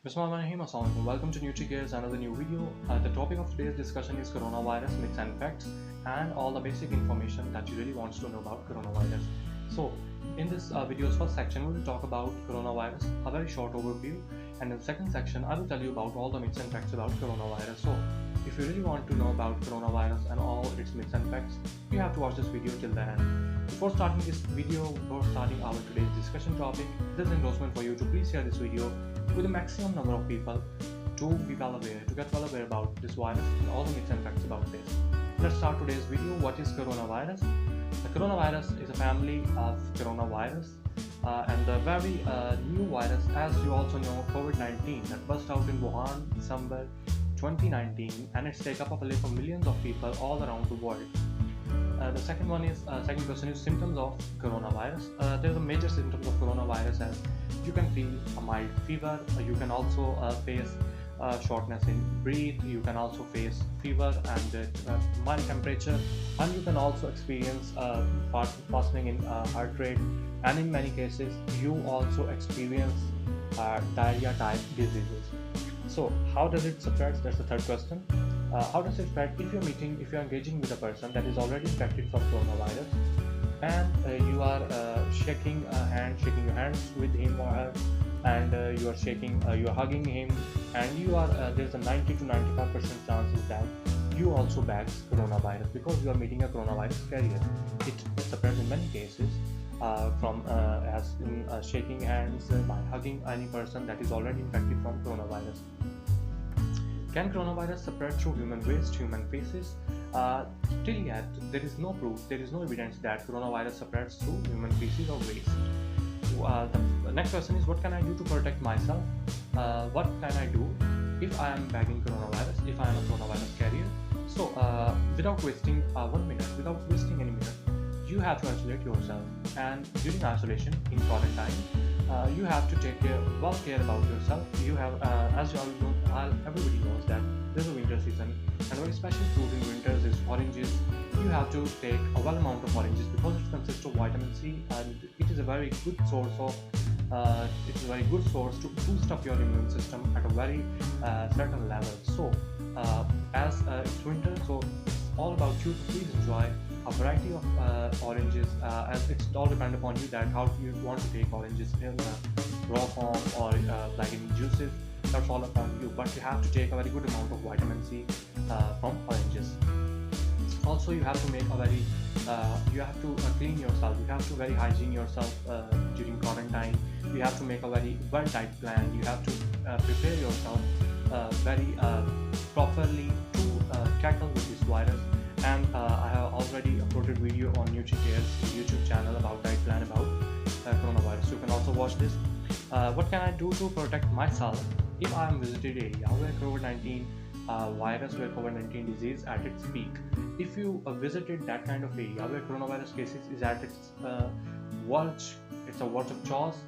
Bismillahirrahmanirrahim. Assalamualaikum. Welcome to Nutri, another new video. The topic of today's discussion is coronavirus myths and facts, and all the basic information that you really want to know about coronavirus. So, in this video's first section, we will talk about coronavirus, a very short overview, and in the second section, I will tell you about all the myths and facts about coronavirus. So, if you really want to know about coronavirus and all its myths and facts, you have to watch this video till the end. Before starting this video, before starting our today's discussion topic, this endorsement for you to please share this video with the maximum number of people to be well aware, to get well aware about this virus and all the myths and facts about this. Let's start today's video. What is coronavirus? The coronavirus is a family of coronavirus and the very new virus, as you also know, COVID-19, that burst out in Wuhan December 2019, and it's taken up a life of millions of people all around the world. The second question is symptoms of coronavirus. There are major symptoms of coronavirus as you can feel a mild fever, you can also face shortness in breath, you can also face fever and mild temperature, and you can also experience fastening in heart rate, and in many cases you also experience diarrhea type diseases. So how does it spread? That's the third question. How does it spread? If you're engaging with a person that is already infected from coronavirus, and you are shaking your hands with him or her, and you are hugging him, and there's a 90 to 95% chances that you also bag coronavirus because you are meeting a coronavirus carrier. It spreads in many cases from shaking hands, by hugging any person that is already infected from coronavirus. Can coronavirus spread through human waste, human feces? Till yet, there is no proof, there is no evidence that coronavirus spreads through human feces or waste. The next question is, what can I do to protect myself? What can I do if I am bagging coronavirus, if I am a coronavirus carrier? So, without wasting 1 minute, without wasting any minute, you have to isolate yourself. And during isolation, in quarantine, you have to take care about yourself. You have, as you all know, everybody knows that there's a winter season, and a very special fruit in winters is oranges. You have to take a well amount of oranges because it consists of vitamin C, and it is a very good source to boost up your immune system at a very certain level. So, as it's winter, so it's all about you to please enjoy a variety of oranges, as it's all depend upon you that how you want to take oranges in raw form or like in juices. That's all upon you, but you have to take a very good amount of vitamin C from oranges. Also, you have to make a very you have to clean yourself, you have to very hygiene yourself during quarantine. You have to make a very well diet plan. You have to prepare yourself very properly to tackle with this virus. And I have already uploaded video on NutriCare's YouTube channel about diet plan about coronavirus. You can also watch this. What can I do to protect myself if I am visited area where COVID-19 virus, where COVID-19 disease at its peak? If you visited that kind of area where coronavirus cases is at its verge, it's a verge of chaos,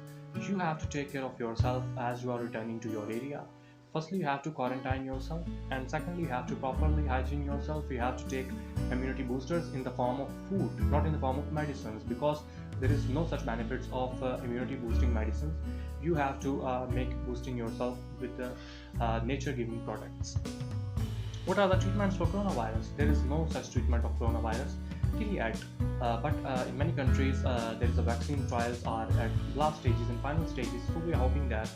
you have to take care of yourself as you are returning to your area. Firstly, you have to quarantine yourself, and secondly, you have to properly hygiene yourself. You have to take immunity boosters in the form of food, not in the form of medicines, because there is no such benefits of immunity boosting medicines. You have to make boosting yourself with the nature giving products. What are the treatments for coronavirus? There is no such treatment of coronavirus till yet, but in many countries there is a vaccine trials are at last stages and final stages, so we are hoping that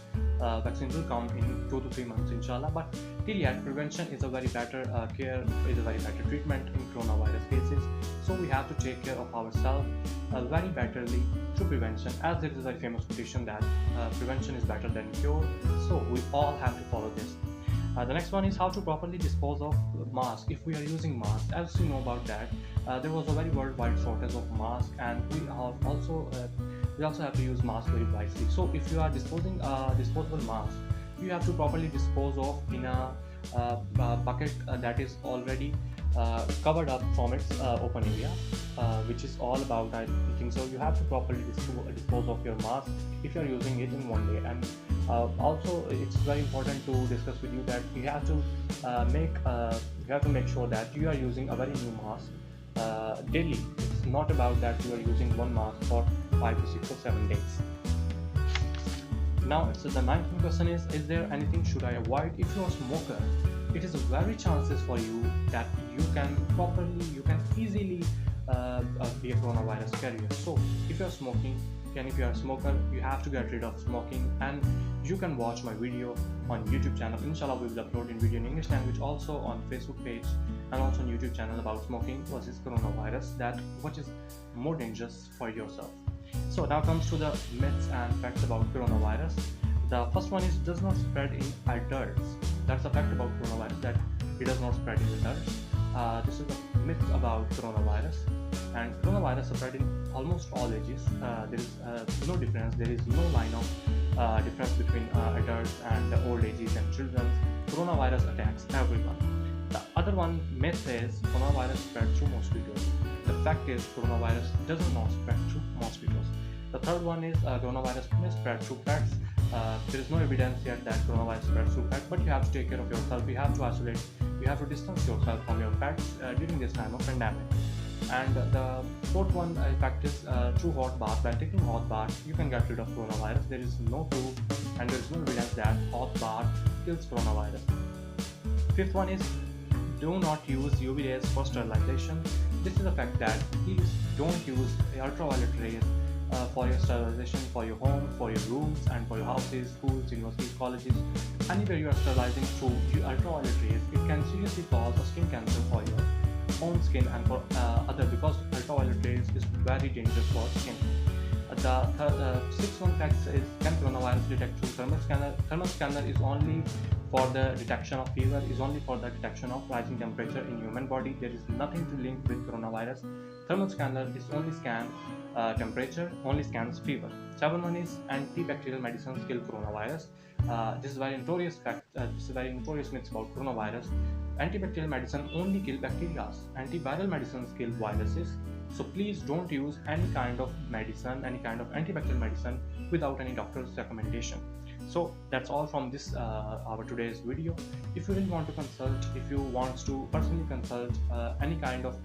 vaccines will come in 2 to 3 months, inshallah. But till yet, prevention is a very better treatment in coronavirus cases. So we have to take care of ourselves very betterly through prevention, as there is a very famous quotation that prevention is better than cure. So we all have to follow this. The next one is how to properly dispose of masks if we are using masks. As you know about that, there was a very worldwide shortage of masks, and we also have to use masks very wisely. So if you are disposing disposable masks, you have to properly dispose of in a bucket that is already covered up from its open area, which is all about, I think so. You have to properly dispose of your mask if you are using it in one day. And also, it's very important to discuss with you that you have to make sure that you are using a very new mask daily. It's not about that you are using one mask for 5 to 6 or 7 days. Now, so the 19th question is there anything should I avoid if you are a smoker? It is very chances for you that you can easily be a coronavirus carrier. So if you are smoking, and if you are a smoker, you have to get rid of smoking, and you can watch my video on YouTube channel. Inshallah, we will upload in video in English language, also on Facebook page and also on YouTube channel about smoking versus coronavirus, that which is more dangerous for yourself. So now comes to the myths and facts about coronavirus. The first one is does not spread in adults. That's a fact about coronavirus, that it does not spread in adults. This is a myth about coronavirus, and coronavirus spread in almost all ages. There is no difference. There is no line of difference between adults and old ages and children. Coronavirus attacks everyone. The other one myth is coronavirus spread through mosquitoes. The fact is coronavirus does not spread through mosquitoes. The third one is coronavirus may spread through pets. There is no evidence yet that coronavirus spreads through pets, but you have to take care of yourself. You have to isolate. You have to distance yourself from your pets during this time of pandemic. And the fourth one, in fact, is through hot bath. By taking hot bath, you can get rid of coronavirus. There is no proof and there is no evidence that hot bath kills coronavirus. Fifth one is do not use UV rays for sterilization. This is the fact that please don't use ultraviolet rays for your sterilization, for your home, for your rooms, and for your houses, schools, universities, colleges. Anywhere you are sterilizing through ultraviolet rays, it can seriously cause a skin cancer for your own skin and for other, because ultraviolet rays is very dangerous for skin. The sixth one fact is can coronavirus detect through thermal scanner? Thermal scanner is only for the detection of fever, is only for the detection of rising temperature in human body. There is nothing to link with coronavirus. Thermal scanner is only scan temperature, only scans fever. Seventh one is antibacterial medicines kill coronavirus. This is very notorious fact. This is very notorious myth about coronavirus. Antibacterial medicine only kill bacteria. Antiviral medicines kill viruses. So please don't use any kind of medicine, any kind of antibacterial medicine without any doctor's recommendation. So that's all from this our today's video. If you really want to consult, if you want to personally consult any kind of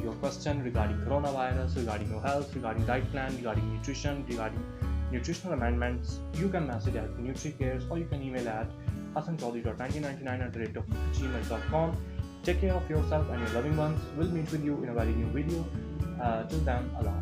your question regarding coronavirus, regarding your health, regarding diet plan, regarding nutrition, regarding nutritional amendments, you can message at NutriCares, or you can email at hasanchaudhary.1999@gmail.com. Take care of yourself and your loving ones. We'll meet with you in a very new video. Till then, Allah.